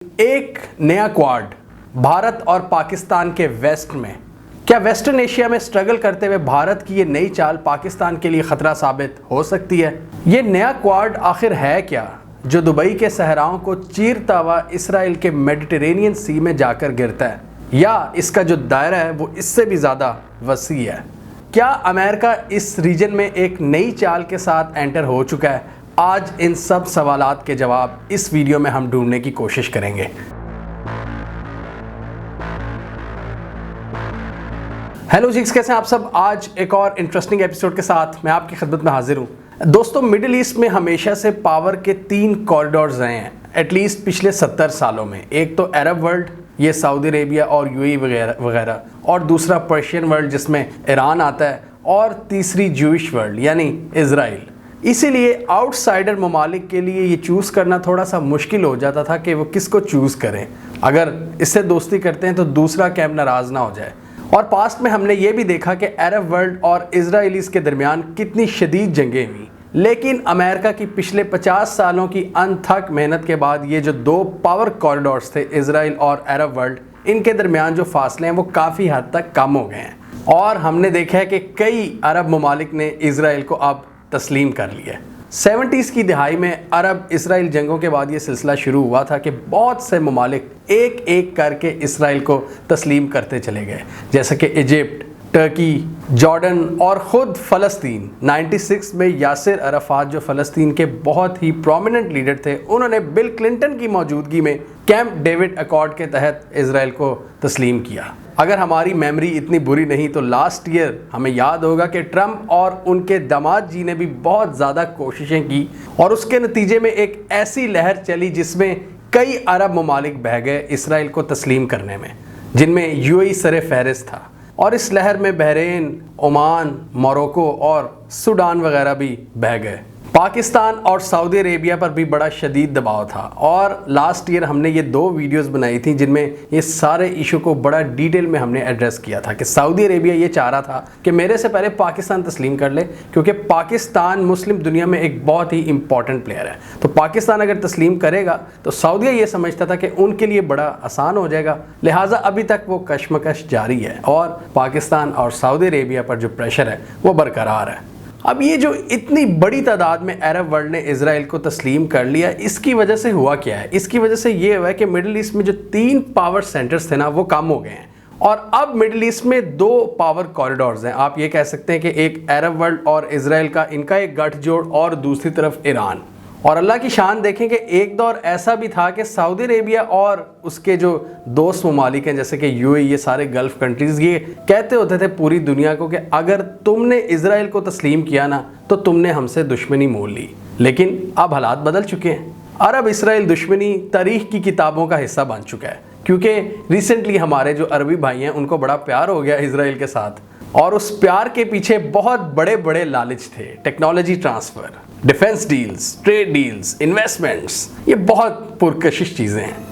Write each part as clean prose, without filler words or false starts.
एक नया क्वाड भारत और पाकिस्तान के वेस्ट में, क्या वेस्टर्न एशिया में स्ट्रगल करते हुए भारत की ये नई चाल पाकिस्तान के लिए खतरा साबित हो सकती है? ये नया क्वाड आखिर है क्या जो दुबई के सहराओं को चीरता हुआ इसराइल के मेडिटेरेनियन सी में जाकर गिरता है, या इसका जो दायरा है वो इससे भी ज़्यादा वसी है? क्या अमेरिका इस रीजन में एक नई चाल के साथ एंटर हो चुका है? आज इन सब सवालात के जवाब इस वीडियो में हम ढूंढने की कोशिश करेंगे। हेलो जिक्स, कैसे हैं आप सब? आज एक और इंटरेस्टिंग एपिसोड के साथ मैं आपकी खिदमत में हाजिर हूँ। दोस्तों, मिडिल ईस्ट में हमेशा से पावर के 3 कॉरिडोर्स रहे हैं, एटलीस्ट पिछले 70 सालों में। एक तो अरब वर्ल्ड, ये सऊदी अरेबिया और यूएई वगैरह वगैरह, और दूसरा पर्शियन वर्ल्ड जिसमें ईरान आता है, और तीसरी ज्यूइश वर्ल्ड यानी इजराइल। इसीलिए आउटसाइडर ममालिक के लिए ये चूज़ करना थोड़ा सा मुश्किल हो जाता था कि वो किसको चूज़ करें। अगर इससे दोस्ती करते हैं तो दूसरा कैंप नाराज़ ना हो जाए। और पास्ट में हमने ये भी देखा कि अरब वर्ल्ड और इजराइलीज के दरमियान कितनी शदीद जंगें हुई, लेकिन अमेरिका की पिछले 50 सालों की अनथक मेहनत के बाद ये जो 2 पावर कॉरिडोर्स थे, इजराइल और अरब वर्ल्ड, इनके दरमियान जो फासले हैं वो काफ़ी हद तक कम हो गए हैं। और हमने देखा है कि कई अरब ममालिक ने इजराइल को अब तस्लीम कर लिया। 70s की दिहाई में अरब इसराइल जंगों के बाद ये सिलसिला शुरू हुआ था कि बहुत से ममालिक एक एक करके इसराइल को तस्लीम करते चले गए, जैसे कि इजिप्ट, टर्की, जॉर्डन और ख़ुद फ़लस्तीन। 96 में यासिर अराफात, जो फ़लस्तीन के बहुत ही प्रोमिनेंट लीडर थे, उन्होंने बिल क्लिंटन की मौजूदगी में कैंप डेविड अकॉर्ड के तहत इसराइल को तस्लीम किया। अगर हमारी मेमोरी इतनी बुरी नहीं तो लास्ट ईयर हमें याद होगा कि ट्रंप और उनके दामाद जी ने भी बहुत ज़्यादा कोशिशें की, और उसके नतीजे में एक ऐसी लहर चली जिसमें कई अरब ममालिक बह गए इसराइल को तस्लीम करने में, जिनमें यूएई सरे फहरिस्त था। और इस लहर में बहरीन, ओमान, मोरक्को और सूडान वगैरह भी बह गए। पाकिस्तान और सऊदी अरेबिया पर भी बड़ा शदीद दबाव था, और लास्ट ईयर हमने ये 2 वीडियोस बनाई थी जिनमें ये सारे इशू को बड़ा डिटेल में हमने एड्रेस किया था कि सऊदी अरेबिया ये चाह रहा था कि मेरे से पहले पाकिस्तान तस्लीम कर ले, क्योंकि पाकिस्तान मुस्लिम दुनिया में एक बहुत ही इंपॉर्टेंट प्लेयर है। तो पाकिस्तान अगर तस्लीम करेगा तो सऊदीया ये समझता था कि उनके लिए बड़ा आसान हो जाएगा। लिहाजा अभी तक वो कशमकश जारी है और पाकिस्तान और सऊदी अरेबिया पर जो प्रेशर है वो बरकरार है। अब ये जो इतनी बड़ी तादाद में अरब वर्ल्ड ने इजराइल को तस्लीम कर लिया, इसकी वजह से हुआ क्या है? इसकी वजह से ये हुआ है कि मिडिल ईस्ट में जो 3 पावर सेंटर्स थे ना, वो कम हो गए हैं, और अब मिडिल ईस्ट में 2 पावर कॉरिडोर्स हैं। आप ये कह सकते हैं कि एक अरब वर्ल्ड और इजराइल का, इनका एक गठजोड़, और दूसरी तरफ ईरान। और अल्लाह की शान देखें कि एक दौर ऐसा भी था कि सऊदी अरेबिया और उसके जो दोस्त ममालिक हैं जैसे कि यूएई, ये सारे गल्फ कंट्रीज़, ये कहते होते थे पूरी दुनिया को कि अगर तुमने इजराइल को तस्लीम किया ना तो तुमने हमसे दुश्मनी मोल ली। लेकिन अब हालात बदल चुके हैं। अरब इसराइल दुश्मनी तारीख की किताबों का हिस्सा बन चुका है, क्योंकि रिसेंटली हमारे जो अरबी भाई हैं उनको बड़ा प्यार हो गया इजराइल के साथ, और उस प्यार के पीछे बहुत बड़े बड़े लालच थे। Technology transfer, defence deals, trade deals, investments, ये बहुत पुरकशिश चीज़ें हैं।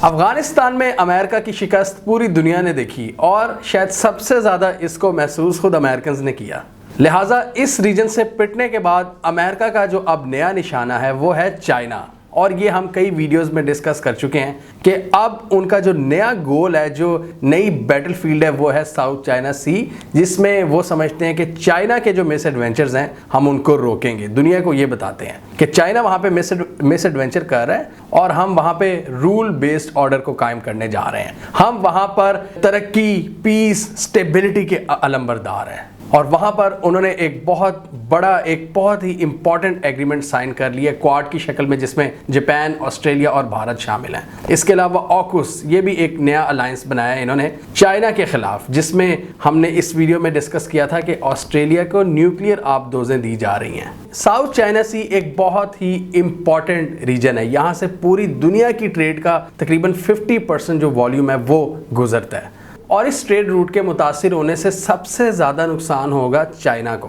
अफगानिस्तान में अमेरिका की शिकस्त पूरी दुनिया ने देखी, और शायद सबसे ज़्यादा इसको महसूस खुद अमेरिकन्स ने किया। लिहाजा इस रीजन से पिटने के बाद अमेरिका का जो अब नया निशाना है वो है चाइना। और ये हम कई वीडियोस में डिस्कस कर चुके हैं कि अब उनका जो नया गोल है, जो नई बैटलफील्ड है, वो है साउथ चाइना सी, जिसमें वो समझते हैं कि चाइना के जो मिस एडवेंचर्स हैं हम उनको रोकेंगे। दुनिया को ये बताते हैं कि चाइना वहाँ पे मिस एडवेंचर कर रहा है और हम वहाँ पे रूल बेस्ड ऑर्डर को कायम करने जा रहे हैं। हम वहाँ पर तरक्की, पीस, स्टेबिलिटी के अलंबरदार हैं। और वहाँ पर उन्होंने एक बहुत ही इंपॉर्टेंट एग्रीमेंट साइन कर लिया क्वाड की शक्ल में, जिसमें जापान, ऑस्ट्रेलिया और भारत शामिल हैं। इसके अलावा ऑकुस, ये भी एक नया अलायंस बनाया है इन्होंने चाइना के खिलाफ, जिसमें हमने इस वीडियो में डिस्कस किया था कि ऑस्ट्रेलिया को न्यूक्लियर आबदोजें दी जा रही हैं। साउथ चाइना सी एक बहुत ही इंपॉर्टेंट रीजन है। यहाँ से पूरी दुनिया की ट्रेड का तकरीबन 50% जो वॉल्यूम है वो गुजरता है, और इस ट्रेड रूट के मुतासिर होने से सबसे ज़्यादा नुकसान होगा चाइना को।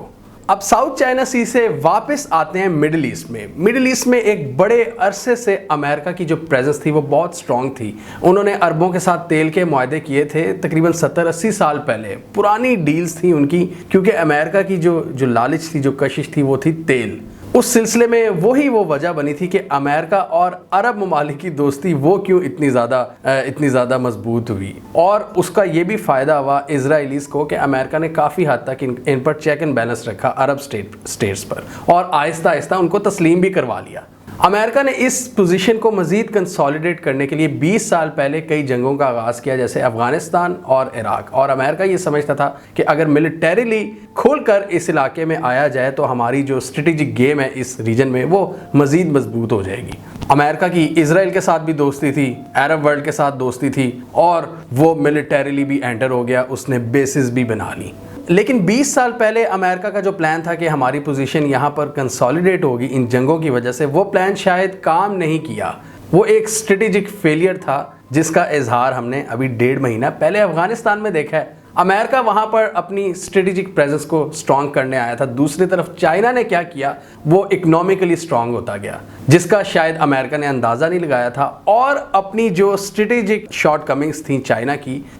अब साउथ चाइना सी से वापस आते हैं मिडिल ईस्ट में। मिडिल ईस्ट में एक बड़े अरसे से अमेरिका की जो प्रेजेंस थी वो बहुत स्ट्रॉन्ग थी। उन्होंने अरबों के साथ तेल के मुआहदे किए थे तकरीबन 70-80 साल पहले। पुरानी डील्स थी उनकी, क्योंकि अमेरिका की जो लालच थी, जो कशिश थी, वो थी तेल। उस सिलसिले में वो वजह बनी थी कि अमेरिका और अरब ममालिक की दोस्ती वो क्यों इतनी ज़्यादा मजबूत हुई, और उसका ये भी फ़ायदा हुआ इजराइलीज़ को कि अमेरिका ने काफ़ी हद तक इन पर चेक एंड बैलेंस रखा अरब स्टेट्स पर, और आहिस्ता आहिस्ता उनको तस्लीम भी करवा लिया। अमेरिका ने इस पोजीशन को मज़ीद कंसोलिडेट करने के लिए 20 साल पहले कई जंगों का आगाज़ किया, जैसे अफ़गानिस्तान और इराक। और अमेरिका ये समझता था कि अगर मिलिटरीली खुलकर इस इलाके में आया जाए तो हमारी जो स्ट्रेटेजिक गेम है इस रीजन में वो मज़ीद मजबूत हो जाएगी। अमेरिका की इजराइल के साथ भी दोस्ती थी, अरब वर्ल्ड के साथ दोस्ती थी, और वो मिलिटरीली भी एंटर हो गया, उसने बेसिस भी बना ली। लेकिन 20 साल पहले अमेरिका का जो प्लान था कि हमारी पोजीशन यहाँ पर कंसोलिडेट होगी इन जंगों की वजह से, वो प्लान शायद काम नहीं किया। वो एक स्ट्रेटेजिक फेलियर था जिसका इजहार हमने अभी 1.5 महीना पहले अफगानिस्तान में देखा है। अमेरिका वहाँ पर अपनी स्ट्रेटेजिक प्रेजेंस को स्ट्रॉन्ग करने आया था, दूसरी तरफ चाइना ने क्या किया, वो इकोनॉमिकली स्ट्रॉन्ग होता गया, जिसका शायद अमेरिका ने अंदाज़ा नहीं लगाया था। और अपनी जो स्ट्रेटेजिक शॉर्टकमिंग्स थी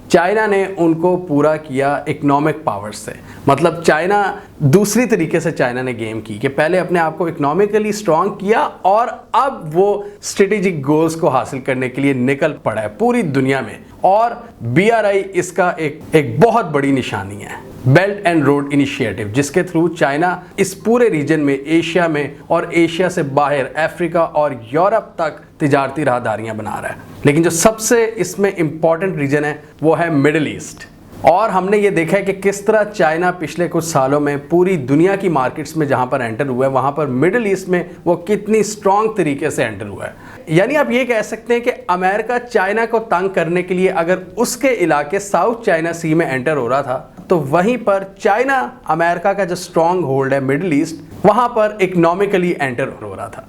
चाइना ने उनको पूरा किया इकोनॉमिक पावर से। मतलब चाइना दूसरी तरीके से चाइना ने गेम की कि पहले अपने आप को इकोनॉमिकली स्ट्रॉन्ग किया और अब वो स्ट्रेटेजिक गोल्स को हासिल करने के लिए निकल पड़ा है पूरी दुनिया में। और BRI इसका एक बहुत बड़ी निशानी है, बेल्ट एंड रोड इनिशिएटिव, जिसके थ्रू चाइना इस पूरे रीजन में, एशिया में और एशिया से बाहर अफ्रीका और यूरोप तक तिजारती राहदारियां बना रहा है। लेकिन जो सबसे इसमें इंपॉर्टेंट रीजन है वो है मिडिल ईस्ट। और हमने ये देखा है कि किस तरह चाइना पिछले कुछ सालों में पूरी दुनिया की मार्केट्स में जहां पर एंटर हुआ है, वहां पर मिडिल ईस्ट में वो कितनी स्ट्रॉन्ग तरीके से एंटर हुआ है। यानी आप ये कह सकते हैं कि अमेरिका चाइना को तंग करने के लिए अगर उसके इलाके साउथ चाइना सी में एंटर हो रहा था, तो वहीं पर चाइना अमेरिका का जो स्ट्रॉन्ग होल्ड है मिडिल ईस्ट, वहां पर इकोनॉमिकली एंटर हो रहा था।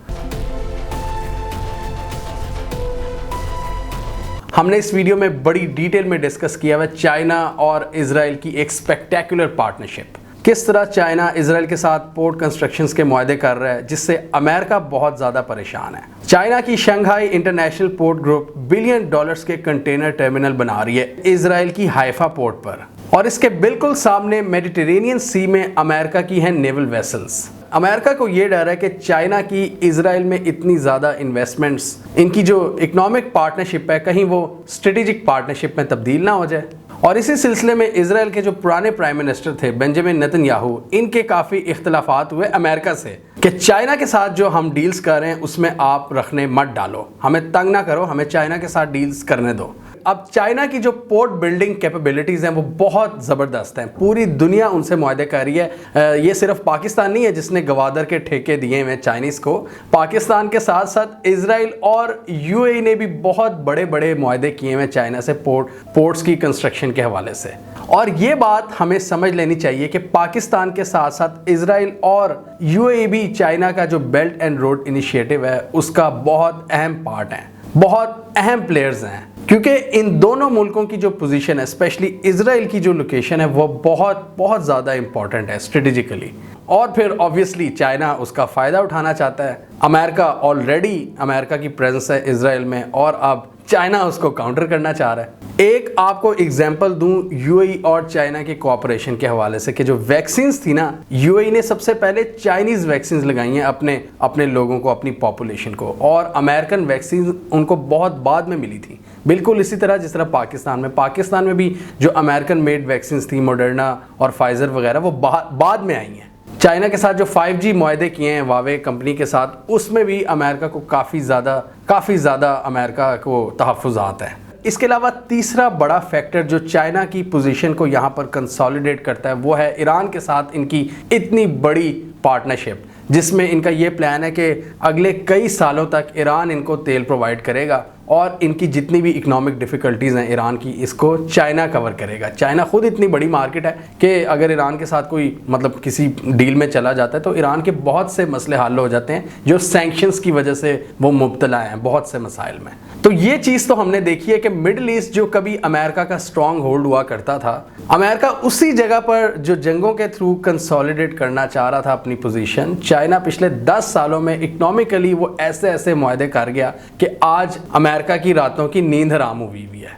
हमने इस वीडियो में बड़ी डिटेल में डिस्कस किया है चाइना और इजराइल की एक स्पेक्टेकुलर पार्टनरशिप, किस तरह चाइना इजराइल के साथ पोर्ट कंस्ट्रक्शंस के मुआहदे कर रहा है, जिससे अमेरिका बहुत ज़्यादा परेशान है। चाइना की Shanghai international port group $billion के कंटेनर टर्मिनल बना रही है इजराइल की हाइफा पोर्ट पर, और इसके बिल्कुल सामने मेडिटेरेनियन सी में अमेरिका की हैं नेवल वेसल्स। अमेरिका को ये डर है कि चाइना की इजराइल में इतनी ज़्यादा इन्वेस्टमेंट्स, इनकी जो इकोनॉमिक पार्टनरशिप है, कहीं वो स्ट्रेटेजिक पार्टनरशिप में तब्दील ना हो जाए। और इसी सिलसिले में इजराइल के जो पुराने प्राइम मिनिस्टर थे बेंजामिन नेतन्याहू, इनके काफ़ी इख्तलाफात हुए अमेरिका से कि चाइना के साथ जो हम डील्स कर रहे हैं उसमें आप रखने मत डालो, हमें तंग ना करो, हमें चाइना के साथ डील्स करने दो। अब चाइना की जो पोर्ट बिल्डिंग कैपेबिलिटीज़ हैं वो बहुत ज़बरदस्त हैं, पूरी दुनिया उनसे मुआहदे कर रही है। ये सिर्फ पाकिस्तान नहीं है जिसने गवादर के ठेके दिए हुए चाइनीज़ को, पाकिस्तान के साथ साथ इजराइल और UAE ने भी बहुत बड़े बड़े मुआहदे किए हुए चाइना से पोर्ट्स की कंस्ट्रक्शन के हवाले से। और ये बात हमें समझ लेनी चाहिए कि पाकिस्तान के साथ साथ इजराइल और UAE भी चाइना का जो बेल्ट एंड रोड इनिशिएटिव है उसका बहुत अहम पार्ट है, बहुत अहम प्लेयर्स हैं, क्योंकि इन दोनों मुल्कों की जो पोजीशन है, स्पेशली इजराइल की जो लोकेशन है, वो बहुत बहुत ज़्यादा इंपॉर्टेंट है स्ट्रेटेजिकली। और फिर ऑब्वियसली चाइना उसका फ़ायदा उठाना चाहता है। अमेरिका की प्रेजेंस है इजराइल में, और अब चाइना उसको काउंटर करना चाह रहा है। एक आपको एग्जांपल दूं UAE और चाइना के कोऑपरेशन के हवाले से कि जो वैक्सीन्स थी ना, UAE ने सबसे पहले चाइनीज़ वैक्सीन्स लगाई हैं अपने लोगों को, अपनी पॉपुलेशन को, और अमेरिकन वैक्सीन उनको बहुत बाद में मिली थी। बिल्कुल इसी तरह जिस तरह पाकिस्तान में भी जो अमेरिकन मेड वैक्सीन्स थी, मॉडर्ना और फाइजर वगैरह, वो बाद में आई हैं। चाइना के साथ जो 5G मुआहदे किए हैं वावे कंपनी के साथ, उसमें भी अमेरिका को काफ़ी ज़्यादा अमेरिका को तहफ़्फ़ुज़ात है। इसके अलावा तीसरा बड़ा फैक्टर जो चाइना की पोजीशन को यहाँ पर कंसोलिडेट करता है वो है ईरान के साथ इनकी इतनी बड़ी पार्टनरशिप, जिसमें इनका ये प्लान है कि अगले कई सालों तक ईरान इनको तेल प्रोवाइड करेगा और इनकी जितनी भी इकोनॉमिक डिफ़िकल्टीज़ हैं ईरान की, इसको चाइना कवर करेगा। चाइना खुद इतनी बड़ी मार्केट है कि अगर ईरान के साथ कोई किसी डील में चला जाता है तो ईरान के बहुत से मसले हल हो जाते हैं जो सैंक्शंस की वजह से वो मुब्तला हैं बहुत से मसाइल में। तो ये चीज़ तो हमने देखी है कि मिडिल ईस्ट जो कभी अमेरिका का स्ट्रॉन्ग होल्ड हुआ करता था, अमेरिका उसी जगह पर जो जंगों के थ्रू कंसोलिडेट करना चाह रहा था अपनी पोजीशन, चाइना पिछले 10 सालों में इकोनॉमिकली वो ऐसे मुआहदे कर गया कि आज अमेरिका की रातों की नींद हराम हुई है।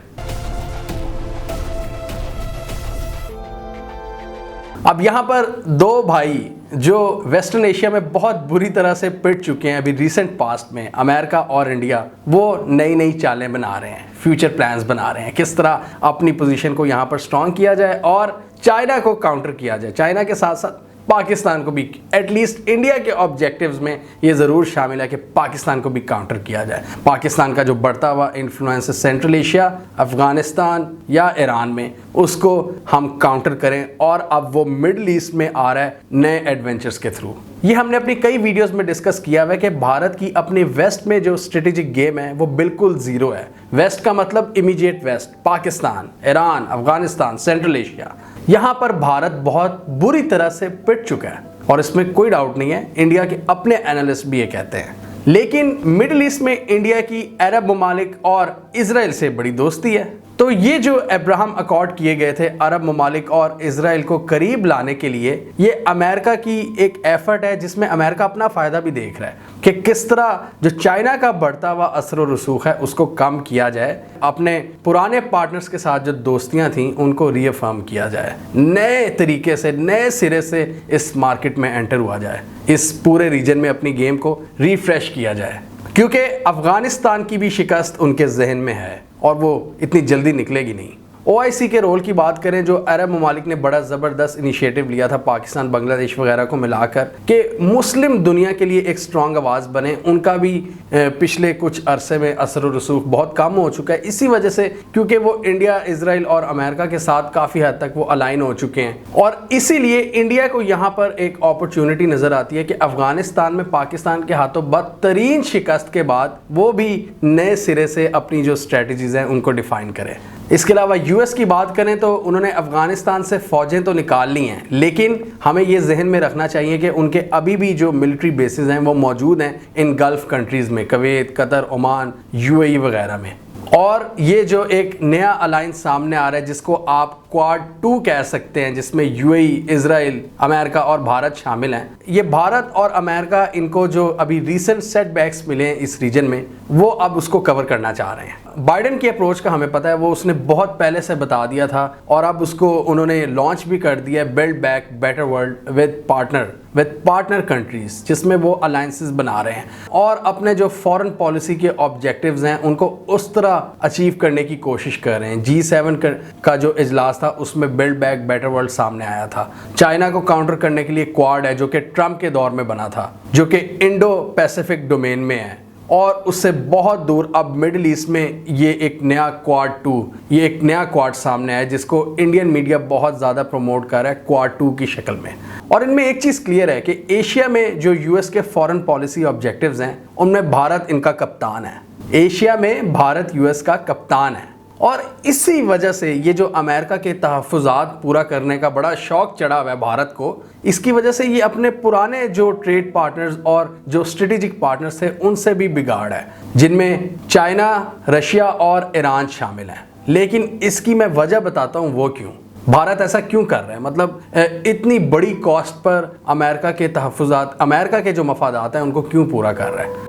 अब यहाँ पर दो भाई जो वेस्टर्न एशिया में बहुत बुरी तरह से पिट चुके हैं अभी रिसेंट पास्ट में, अमेरिका और इंडिया, वो नई नई चालें बना रहे हैं, फ्यूचर प्लान्स बना रहे हैं, किस तरह अपनी पोजीशन को यहाँ पर स्ट्रांग किया जाए और चाइना को काउंटर किया जाए। चाइना के साथ साथ पाकिस्तान को भी, एटलीस्ट इंडिया के ऑब्जेक्टिव्स में ये ज़रूर शामिल है कि पाकिस्तान को भी काउंटर किया जाए। पाकिस्तान का जो बढ़ता हुआ इन्फ्लुएंस सेंट्रल एशिया, अफ़गानिस्तान या ईरान में, उसको हम काउंटर करें, और अब वो मिडल ईस्ट में आ रहा है नए एडवेंचर्स के थ्रू। ये हमने अपनी कई वीडियोस में डिस्कस किया हुआ है कि भारत की अपनी वेस्ट में जो स्ट्रेटेजिक गेम है वो बिल्कुल ज़ीरो है। वेस्ट का मतलब immediate west, Pakistan, Iran, Afghanistan, central Asia. यहाँ पर भारत बहुत बुरी तरह से पिट चुका है और इसमें कोई डाउट नहीं है, इंडिया के अपने एनालिस्ट भी ये कहते हैं। लेकिन मिडिल ईस्ट में इंडिया की अरब ममालिक और इजराइल से बड़ी दोस्ती है, तो ये जो अब्राहम अकॉर्ड किए गए थे अरब ममालिक और इजराइल को करीब लाने के लिए, ये अमेरिका की एक एफर्ट है जिसमें अमेरिका अपना फ़ायदा भी देख रहा है कि किस तरह जो चाइना का बढ़ता हुआ असर व रसूख है उसको कम किया जाए, अपने पुराने पार्टनर्स के साथ जो दोस्तियां थीं उनको रीअफर्म किया जाए, नए तरीके से, नए सिरे से इस मार्केट में एंटर हुआ जाए, इस पूरे रीजन में अपनी गेम को रिफ्रेश किया जाए, क्योंकि अफ़गानिस्तान की भी शिकस्त उनके जहन में है और वो इतनी जल्दी निकलेगी नहीं। OIC के रोल की बात करें, जो अरब ममालिक ने बड़ा ज़बरदस्त इनिशिएटिव लिया था पाकिस्तान, बांग्लादेश वगैरह को मिलाकर, कि मुस्लिम दुनिया के लिए एक स्ट्रॉन्ग आवाज़ बने, उनका भी पिछले कुछ अरसे में असर व रसूख बहुत कम हो चुका है। इसी वजह से, क्योंकि वो इंडिया, इजराइल और अमेरिका के साथ काफ़ी हद तक वो अलाइन हो चुके हैं, और इसीलिए इंडिया को यहाँ पर एक अपॉर्चुनिटी नज़र आती है कि अफ़गानिस्तान में पाकिस्तान के हाथों बदतरीन शिकस्त के बाद वो भी नए सिरे से अपनी जो स्ट्रेटजीज़ हैं उनको डिफ़ाइन करें। इसके अलावा US की बात करें तो उन्होंने अफ़गानिस्तान से फ़ौजें तो निकाल ली हैं, लेकिन हमें ये जहन में रखना चाहिए कि उनके अभी भी जो मिलिट्री बेसिस हैं वो मौजूद हैं इन गल्फ़ कंट्रीज़ में, कुवैत, कतर, ओमान, UAE वगैरह में। और ये जो एक नया अलायंस सामने आ रहा है जिसको आप क्वाड 2 कह सकते हैं, जिसमें UAE, इजराइल, अमेरिका और भारत शामिल हैं, ये भारत और अमेरिका, इनको जो अभी रिसेंट सेटबैक्स मिले हैं इस रीजन में, वो अब उसको कवर करना चाह रहे हैं। बाइडेन की अप्रोच का हमें पता है, वो उसने बहुत पहले से बता दिया था और अब उसको उन्होंने लॉन्च भी कर दिया, build back better world with partner countries, जिसमें वो अलायंसेस बना रहे हैं और अपने जो फॉरेन पॉलिसी के ऑब्जेक्टिव्स हैं उनको उस तरह अचीव करने की कोशिश कर रहे हैं। G7 का जो इजलास था उसमें बिल्ड बैक बेटर वर्ल्ड सामने आया था। चाइना को काउंटर करने के लिए क्वाड है, जो कि ट्रंप के दौर में बना था, जो कि इंडो पैसिफिक डोमेन में है, और उससे बहुत दूर अब मिडिल ईस्ट में ये एक नया क्वाड 2, ये एक नया क्वाड सामने आया जिसको इंडियन मीडिया बहुत ज़्यादा प्रमोट कर रहा है क्वाड 2 की शक्ल में। और इनमें एक चीज़ क्लियर है कि एशिया में जो US के फॉरेन पॉलिसी ऑब्जेक्टिव्स हैं उनमें भारत इनका कप्तान है। एशिया में भारत US का कप्तान है, और इसी वजह से ये जो अमेरिका के तहफ़्फ़ुज़ात पूरा करने का बड़ा शौक़ चढ़ा हुआ है भारत को, इसकी वजह से ये अपने पुराने जो ट्रेड पार्टनर्स और जो स्ट्रेटेजिक पार्टनर्स थे उनसे भी बिगाड़ है, जिनमें चाइना, रशिया और ईरान शामिल हैं। लेकिन इसकी मैं वजह बताता हूँ वो क्यों, भारत ऐसा क्यों कर रहा है, मतलब इतनी बड़ी कॉस्ट पर अमेरिका के तहफ़्फ़ुज़ात, अमेरिका के जो मफादात हैं उनको क्यों पूरा कर रहा है।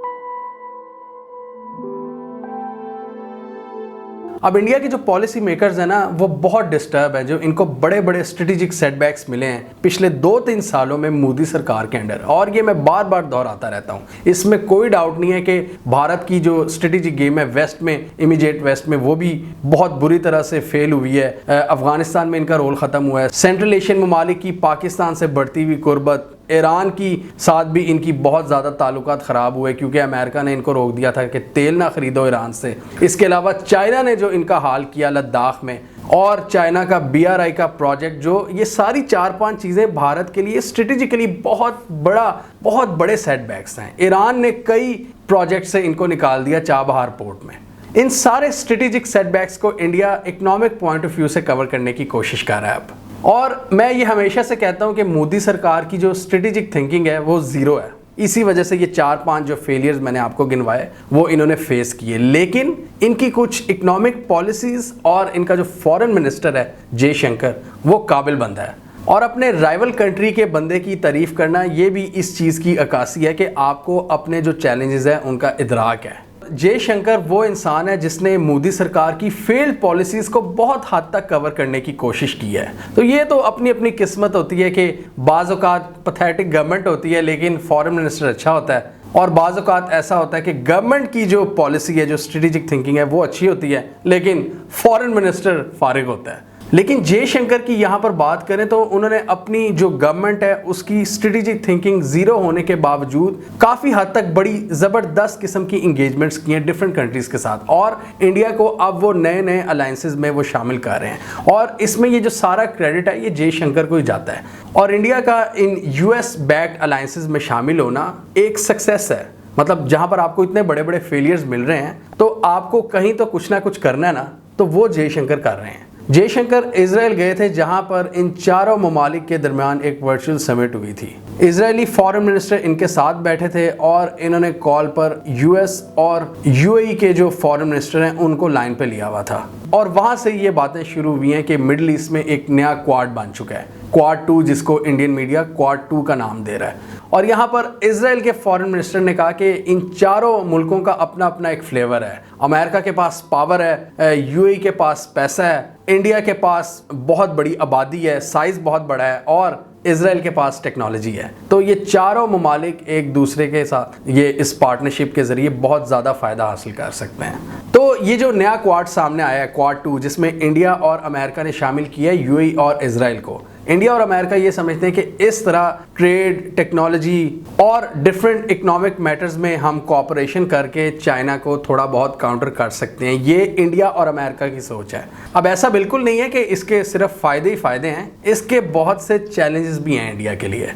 अब इंडिया के जो पॉलिसी मेकर्स हैं ना, वो बहुत डिस्टर्ब है, जो इनको बड़े बड़े स्ट्रेटेजिक सेटबैक्स मिले हैं पिछले 2-3 सालों में मोदी सरकार के अंडर, और ये मैं बार बार दोहराता रहता हूँ। इसमें कोई डाउट नहीं है कि भारत की जो स्ट्रेटेजिक गेम है वेस्ट में, इमीडिएट वेस्ट में, वो भी बहुत बुरी तरह से फेल हुई है। अफगानिस्तान में इनका रोल ख़त्म हुआ है। सेंट्रल एशियन ममालिक की पाकिस्तान से बढ़ती हुई कुर्बत, ईरान की साथ भी इनकी बहुत ज़्यादा ताल्लुकात ख़राब हुए क्योंकि अमेरिका ने इनको रोक दिया था कि तेल ना ख़रीदो ईरान से। इसके अलावा चाइना ने जो इनका हाल किया लद्दाख में, और चाइना का BRI का प्रोजेक्ट, जो ये सारी 4-5 चीज़ें भारत के लिए स्ट्रेटेजिकली बहुत बड़े सेटबैक्स हैं। ईरान ने कई प्रोजेक्ट से इनको निकाल दिया चाबहार पोर्ट में। इन सारे स्ट्रेटेजिक सेटबैक्स को India economic point of view से कवर करने की कोशिश कर रहा है अब। और मैं ये हमेशा से कहता हूँ कि मोदी सरकार की जो स्ट्रेटेजिक थिंकिंग है वो ज़ीरो है। इसी वजह से ये 4-5 जो फेलियर्स मैंने आपको गिनवाए वो इन्होंने फेस किए। लेकिन इनकी कुछ इकोनॉमिक पॉलिसीज़ और इनका जो फॉरेन मिनिस्टर है जयशंकर, वो काबिल बंदा है। और अपने राइवल कंट्री के बंदे की तारीफ़ करना, ये भी इस चीज़ की अक्कासी है कि आपको अपने जो चैलेंजेस हैं उनका इदराक है। जयशंकर वो इंसान है जिसने मोदी सरकार की फेल्ड पॉलिसीज को बहुत हद तक कवर करने की कोशिश की है। तो ये तो अपनी अपनी किस्मत होती है कि बाज़ औक़ात पैथेटिक गवर्नमेंट होती है लेकिन फॉरेन मिनिस्टर अच्छा होता है, और बाज़ औक़ात ऐसा होता है कि गवर्नमेंट की जो पॉलिसी है, जो स्ट्रेटेजिक थिंकिंग है वो अच्छी होती है लेकिन फॉरेन मिनिस्टर फारिग होता है। लेकिन जयशंकर की यहाँ पर बात करें तो उन्होंने अपनी जो गवर्नमेंट है उसकी स्ट्रेटेजिक थिंकिंग जीरो होने के बावजूद काफ़ी हद तक बड़ी ज़बरदस्त किस्म की इंगेजमेंट्स की हैं डिफरेंट कंट्रीज़ के साथ, और इंडिया को अब वो नए नए अलायंसेज में वो शामिल कर रहे हैं, और इसमें ये जो सारा क्रेडिट है ये जयशंकर को ही जाता है। और इंडिया का इन US बैक्ड अलायंसेज में शामिल होना एक सक्सेस है। मतलब जहाँ पर आपको इतने बड़े बड़े फेलियर्स मिल रहे हैं तो आपको कहीं तो कुछ ना कुछ करना है ना, तो वो जयशंकर कर रहे हैं। जयशंकर इजराइल गए थे जहां पर इन चारों ममालिक के दरमियान एक वर्चुअल समिट हुई थी। इजरायली फॉरेन मिनिस्टर इनके साथ बैठे थे और इन्होंने कॉल पर US और UAE के जो फॉरेन मिनिस्टर हैं उनको लाइन पे लिया हुआ था, और वहां से ये बातें शुरू हुई हैं कि मिडिल ईस्ट में एक नया क्वाड बन चुका है, क्वाड 2, जिसको इंडियन मीडिया क्वाड 2 का नाम दे रहा है। और यहाँ पर इजराइल के फॉरेन मिनिस्टर ने कहा कि इन चारों मुल्कों का अपना अपना एक फ्लेवर है। अमेरिका के पास पावर है, UAE के पास पैसा है, इंडिया के पास बहुत बड़ी आबादी है, साइज बहुत बड़ा है, और इजराइल के पास टेक्नोलॉजी है। तो ये चारों ममालिक एक दूसरे के साथ ये इस पार्टनरशिप के जरिए बहुत ज़्यादा फ़ायदा हासिल कर सकते हैं। तो ये जो नया क्वाड सामने आया है, क्वाड 2, जिसमें इंडिया और अमेरिका ने शामिल किया है UAE और इजराइल को। इंडिया और अमेरिका ये समझते हैं कि इस तरह ट्रेड, टेक्नोलॉजी और डिफरेंट इकोनॉमिक मैटर्स में हम कोऑपरेशन करके चाइना को थोड़ा बहुत काउंटर कर सकते हैं। ये इंडिया और अमेरिका की सोच है। अब ऐसा बिल्कुल नहीं है कि इसके सिर्फ फ़ायदे ही फ़ायदे हैं, इसके बहुत से चैलेंजेस भी हैं इंडिया के लिए।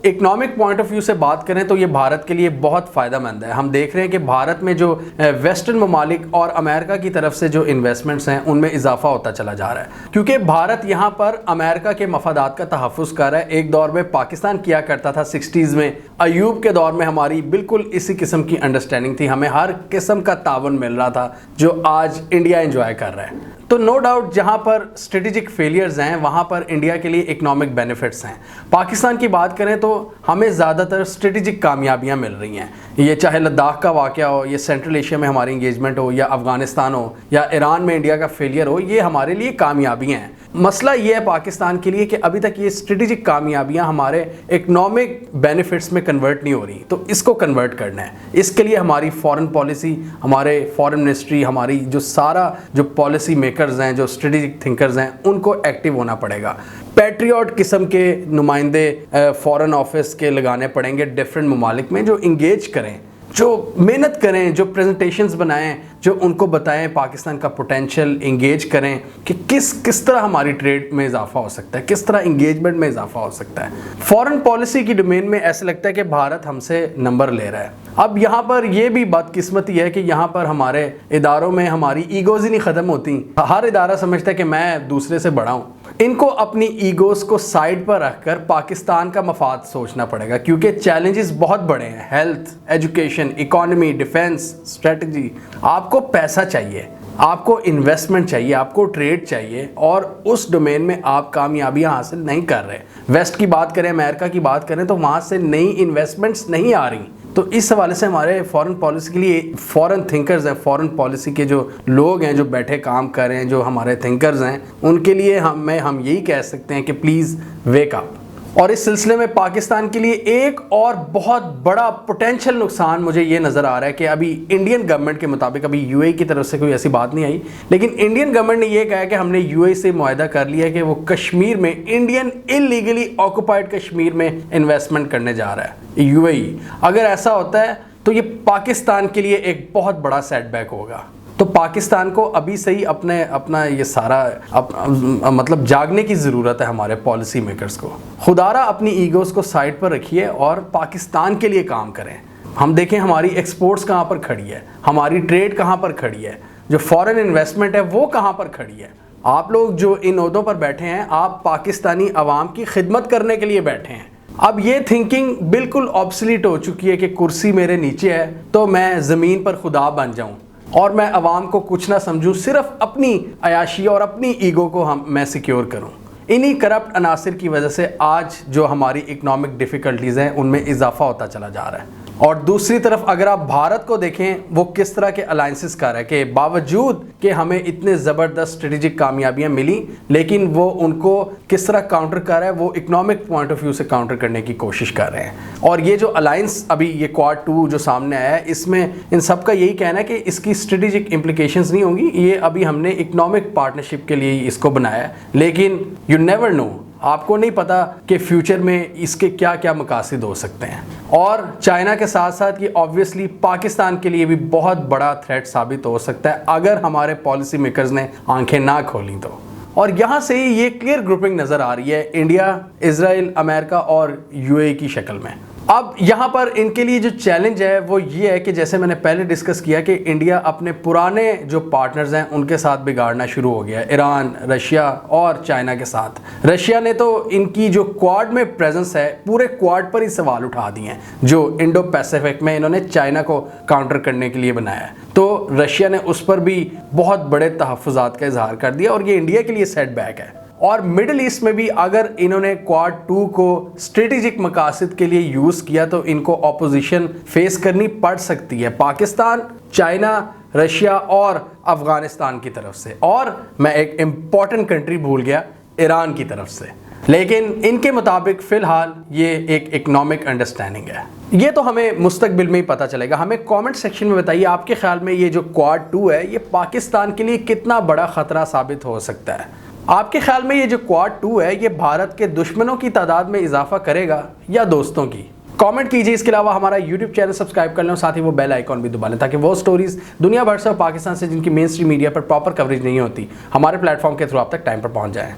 इकोनॉमिक पॉइंट ऑफ व्यू से बात करें तो ये भारत के लिए बहुत फ़ायदेमंद है। हम देख रहे हैं कि भारत में जो वेस्टर्न ममालिक और अमेरिका की तरफ से जो इन्वेस्टमेंट्स हैं उनमें इजाफा होता चला जा रहा है, क्योंकि भारत यहाँ पर अमेरिका के मफादात का तहफ़्फ़ुज़ कर रहा है। एक दौर में पाकिस्तान किया करता था 60s में, अयूब के दौर में हमारी बिल्कुल इसी किस्म की अंडरस्टैंडिंग थी, हमें हर किस्म का तावन मिल रहा था जो आज इंडिया एंजॉय कर रहा है। तो नो डाउट जहाँ पर स्ट्रेटेजिक फेलियर्स हैं वहाँ पर इंडिया के लिए इकोनॉमिक बेनिफिट्स हैं। पाकिस्तान की बात करें तो हमें ज़्यादातर स्ट्रेटेजिक कामयाबियाँ मिल रही हैं, ये चाहे लद्दाख का वाक़या हो, ये सेंट्रल एशिया में हमारी इंगेजमेंट हो, या अफ़गानिस्तान हो, या ईरान में इंडिया का फेलियर हो, ये हमारे लिए कामयाबियाँ हैं। मसला ये है पाकिस्तान के लिए कि अभी तक ये स्ट्रेटेजिक कामयाबियाँ हमारे इकोनॉमिक बेनिफिट्स में कन्वर्ट नहीं हो रही, तो इसको कन्वर्ट करना है। इसके लिए हमारी फॉरेन पॉलिसी, हमारे फॉरेन मिनिस्ट्री, हमारी जो सारा जो पॉलिसी मेकर्स हैं, जो स्ट्रेटेजिक थिंकर्स हैं, उनको एक्टिव होना पड़ेगा। पैट्रियट किस्म के नुमाइंदे फॉरेन ऑफिस के लगाने पड़ेंगे डिफरेंट ममालिक में, जो इंगेज करें, जो मेहनत करें, जो प्रेजेंटेशंस बनाएं, जो उनको बताएं पाकिस्तान का पोटेंशियल, इंगेज करें कि किस तरह हमारी ट्रेड में इजाफा हो सकता है, किस तरह इंगेजमेंट में इजाफा हो सकता है। फॉरेन पॉलिसी की डोमेन में ऐसा लगता है कि भारत हमसे नंबर ले रहा है। अब यहाँ पर यह भी बदकिस्मती है कि यहाँ पर हमारे इदारों में हमारी ईगोज़ ही नहीं ख़त्म होती। हर इदारा समझता है कि मैं दूसरे से बड़ा हूँ। इनको अपनी ईगोज़ को साइड पर रखकर पाकिस्तान का मफाद सोचना पड़ेगा, क्योंकि चैलेंजेस बहुत बड़े हैं। Health, education, economy, defence, strategy. आपको पैसा चाहिए, आपको इन्वेस्टमेंट चाहिए, आपको ट्रेड चाहिए, और उस डोमेन में आप कामयाबियां हासिल नहीं कर रहे। वेस्ट की बात करें, अमेरिका की बात करें, तो वहाँ से नई इन्वेस्टमेंट्स नहीं आ रही। तो इस हवाले से हमारे फॉरेन पॉलिसी के लिए फॉरेन थिंकर्स हैं, फॉरेन पॉलिसी के जो लोग हैं, जो बैठे काम कर रहे हैं, जो हमारे थिंकर्स हैं, उनके लिए हम यही कह सकते हैं कि प्लीज़ वेक अप। और इस सिलसिले में पाकिस्तान के लिए एक और बहुत बड़ा पोटेंशियल नुकसान मुझे ये नज़र आ रहा है कि अभी इंडियन गवर्नमेंट के मुताबिक, अभी UAE की तरफ से कोई ऐसी बात नहीं आई, लेकिन इंडियन गवर्नमेंट ने ये कहा है कि हमने UAE से मुआहदा कर लिया है कि वो कश्मीर में, इंडियन इलीगली ऑक्युपाइड कश्मीर में इन्वेस्टमेंट करने जा रहा है UAE। अगर ऐसा होता है तो ये पाकिस्तान के लिए एक बहुत बड़ा सेटबैक होगा। तो पाकिस्तान को अभी से ही अपना ये सारा मतलब जागने की ज़रूरत है हमारे पॉलिसी मेकर्स को। खुदारा अपनी ईगोज़ को साइड पर रखिए और पाकिस्तान के लिए काम करें। हम देखें हमारी एक्सपोर्ट्स कहाँ पर खड़ी है, हमारी ट्रेड कहाँ पर खड़ी है, जो फॉरेन इन्वेस्टमेंट है वो कहाँ पर खड़ी है। आप लोग जो इन ओहदों पर बैठे हैं, आप पाकिस्तानी अवाम की खिदमत करने के लिए बैठे हैं। अब ये थिंकिंग बिल्कुल ऑब्सलीट हो चुकी है कि कुर्सी मेरे नीचे है तो मैं ज़मीन पर खुदा बन जाऊँ और मैं अवाम को कुछ ना समझूं, सिर्फ अपनी अयाशी और अपनी ईगो को मैं सिक्योर करूं। इन्हीं करप्ट अनासिर की वजह से आज जो हमारी इकोनॉमिक डिफ़िकल्टीज़ हैं उनमें इजाफा होता चला जा रहा है। और दूसरी तरफ अगर आप भारत को देखें, वो किस तरह के अलायंसेस कर रहा है कि बावजूद कि हमें इतने ज़बरदस्त स्ट्रेटेजिक कामयाबियां मिली, लेकिन वो उनको किस तरह काउंटर कर रहा है, वो इकोनॉमिक पॉइंट ऑफ व्यू से काउंटर करने की कोशिश कर रहे हैं। और ये जो अलायंस अभी ये क्वाड 2 जो सामने आया है, इसमें इन सब का यही कहना है कि इसकी स्ट्रेटेजिक इम्प्लीकेशंस नहीं होंगी, ये अभी हमने इकोनॉमिक पार्टनरशिप के लिए ही इसको बनाया है। लेकिन यू नेवर नो, आपको नहीं पता कि फ्यूचर में इसके क्या क्या मकासद हो सकते हैं। और चाइना के साथ साथ ये ऑब्वियसली पाकिस्तान के लिए भी बहुत बड़ा थ्रेट साबित हो सकता है अगर हमारे पॉलिसी मेकर्स ने आंखें ना खोली तो। और यहाँ से ये क्लियर ग्रुपिंग नज़र आ रही है इंडिया, इजराइल, अमेरिका और यूएई की शक्ल में। अब यहाँ पर इनके लिए जो चैलेंज है वो ये है कि जैसे मैंने पहले डिस्कस किया कि इंडिया अपने पुराने जो पार्टनर्स हैं उनके साथ बिगाड़ना शुरू हो गया है, ईरान, रशिया और चाइना के साथ। रशिया ने तो इनकी जो क्वाड में प्रेजेंस है, पूरे क्वाड पर ही सवाल उठा दिए हैं जो इंडो पैसिफिक में इन्होंने चाइना को काउंटर करने के लिए बनाया है। तो रशिया ने उस पर भी बहुत बड़े तहफ़्फ़ुज़ात का इजहार कर दिया और ये इंडिया के लिए सेटबैक है। और मिडिल ईस्ट में भी अगर इन्होंने क्वाड 2 को स्ट्रेटेजिक मकासद के लिए यूज़ किया तो इनको ऑपोजिशन फेस करनी पड़ सकती है पाकिस्तान, चाइना, रशिया और अफ़गानिस्तान की तरफ से। और मैं एक इम्पॉर्टेंट कंट्री भूल गया, ईरान की तरफ से। लेकिन इनके मुताबिक फ़िलहाल ये एक इकोनॉमिक अंडरस्टैंडिंग है। ये तो हमें मुस्तकबिल में ही पता चलेगा। हमें कमेंट सेक्शन में बताइए आपके ख्याल में ये जो क्वाड 2 है ये पाकिस्तान के लिए कितना बड़ा ख़तरा साबित हो सकता है। आपके ख्याल में ये जो क्वाड 2 है ये भारत के दुश्मनों की तादाद में इजाफा करेगा या दोस्तों की? कमेंट कीजिए। इसके अलावा हमारा यूट्यूब चैनल सब्सक्राइब कर लें और साथ ही वो बेल आइकॉन भी दबा लें ताकि वो स्टोरीज दुनिया भर से और पाकिस्तान से जिनकी मेन स्ट्रीम मीडिया पर प्रॉपर कवरेज नहीं होती, हमारे प्लेटफॉर्म के थ्रू आप तक टाइम पर पहुंच जाएं।